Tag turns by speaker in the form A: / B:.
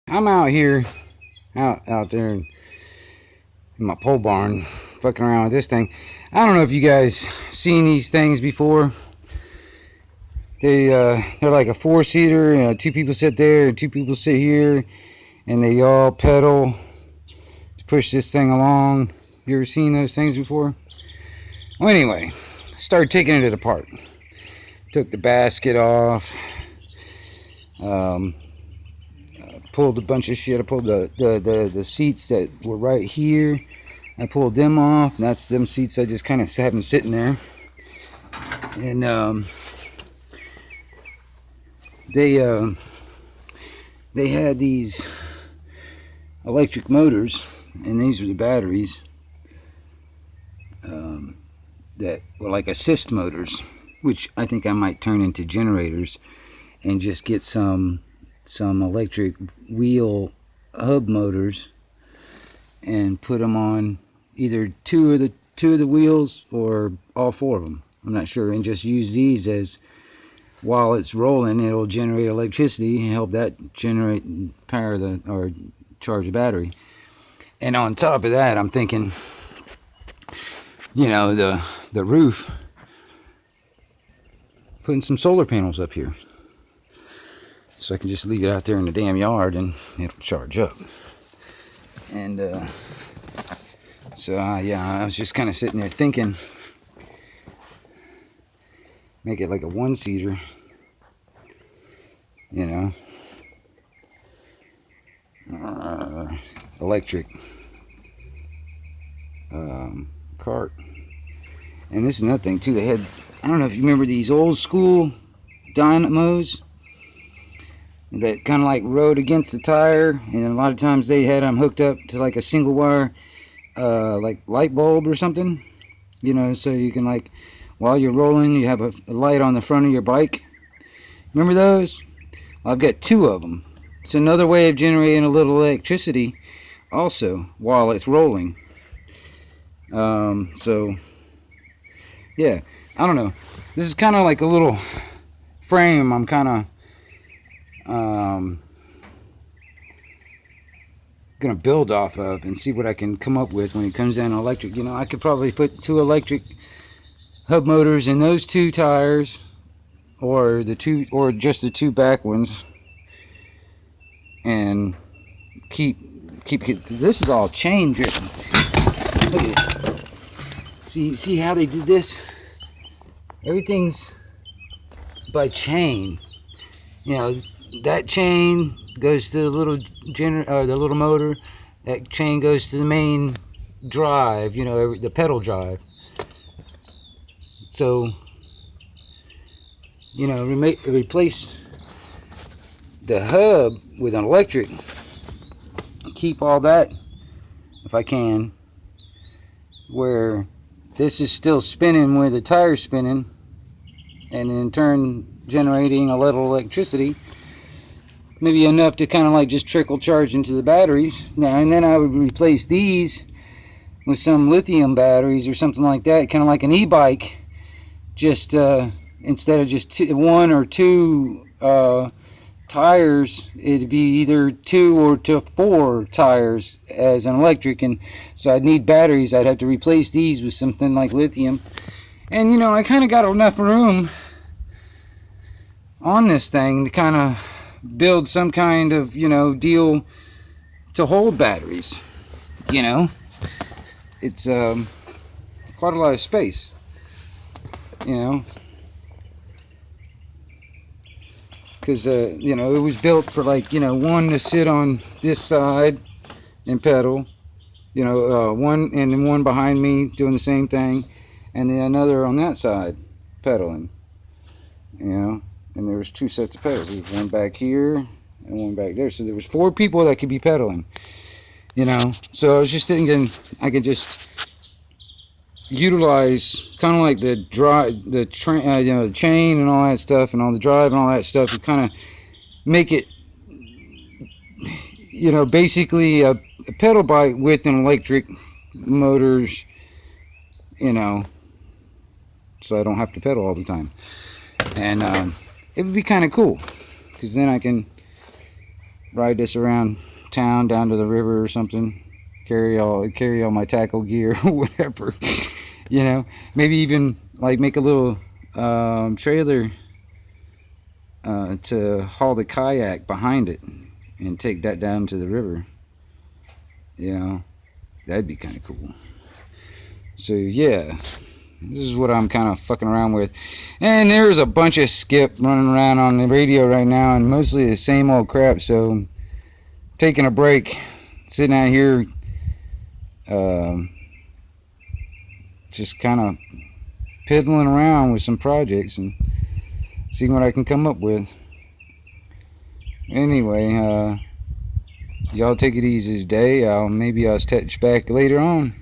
A: I'm out here, out there in my pole barn, fucking around with this thing. I don't know if you guys seen these things before. They're like a four-seater. Two people sit there, and two people sit here, and they all pedal to push this thing along. You ever seen those things before? Well, anyway, started taking it apart. Took the basket off. Pulled a bunch of shit. I pulled the seats that were right here. I pulled them off. And that's them seats. I just kind of have them sitting there. And they had these electric motors, and these were the batteries that were like assist motors, which I think I might turn into generators and just get some electric wheel hub motors and put them on either two of the wheels or all four of them. I'm not sure, and just use these as while it's rolling, it'll generate electricity and help that generate power or charge the battery. And on top of that, I'm thinking, the roof, putting some solar panels up here. So I can just leave it out there in the damn yard and it'll charge up. And I was just kind of sitting there thinking, make it like a one-seater, electric cart. And this is another thing too. They had, I don't know if you remember these old school dynamos that kind of like rode against the tire, and a lot of times they had them hooked up to like a single wire like light bulb or something, so you can, like, while you're rolling, you have a light on the front of your bike. Remember those? Well, I've got two of them. It's another way of generating a little electricity also while it's rolling. So yeah, I don't know, this is kind of like a little frame I'm kind of gonna build off of and see what I can come up with when it comes down to electric. I could probably put two electric hub motors in those two tires, or just the two back ones, and keep this is all chain driven. Look at it. See how they did this? Everything's by chain. That chain goes to the little motor. That chain goes to the main drive, the pedal drive. So, replace the hub with an electric. Keep all that, if I can, where this is still spinning where the tire's spinning, and in turn generating a little electricity, maybe enough to kind of like just trickle charge into the batteries. Now and then I would replace these with some lithium batteries or something like that, kind of like an e-bike, just instead of just one or two tires, it'd be either 2 or to 4 tires as an electric. And so I'd need batteries. I'd have to replace these with something like lithium. And I kind of got enough room on this thing to kind of build some kind of deal to hold batteries. It's quite a lot of space, because it was built for, like, one to sit on this side and pedal, one, and then one behind me doing the same thing, and then another on that side pedaling, and there was 2 sets of pedals. There was one back here and one back there, so there was 4 people that could be pedaling. So I was just thinking I could just utilize kind of like the chain and all that stuff, and all the drive and all that stuff, to kind of make it, basically a pedal bike with an electric motors, so I don't have to pedal all the time. And it would be kind of cool, because then I can ride this around town down to the river or something. Carry all my tackle gear or whatever. You know, maybe even like make a little trailer to haul the kayak behind it and take that down to the river. You know, that'd be kind of cool. So yeah, this is what I'm kind of fucking around with. And there's a bunch of skip running around on the radio right now, and mostly the same old crap. So I'm taking a break, sitting out here, just kind of piddling around with some projects and seeing what I can come up with. Anyway, y'all take it easy today. Maybe I'll touch back later on.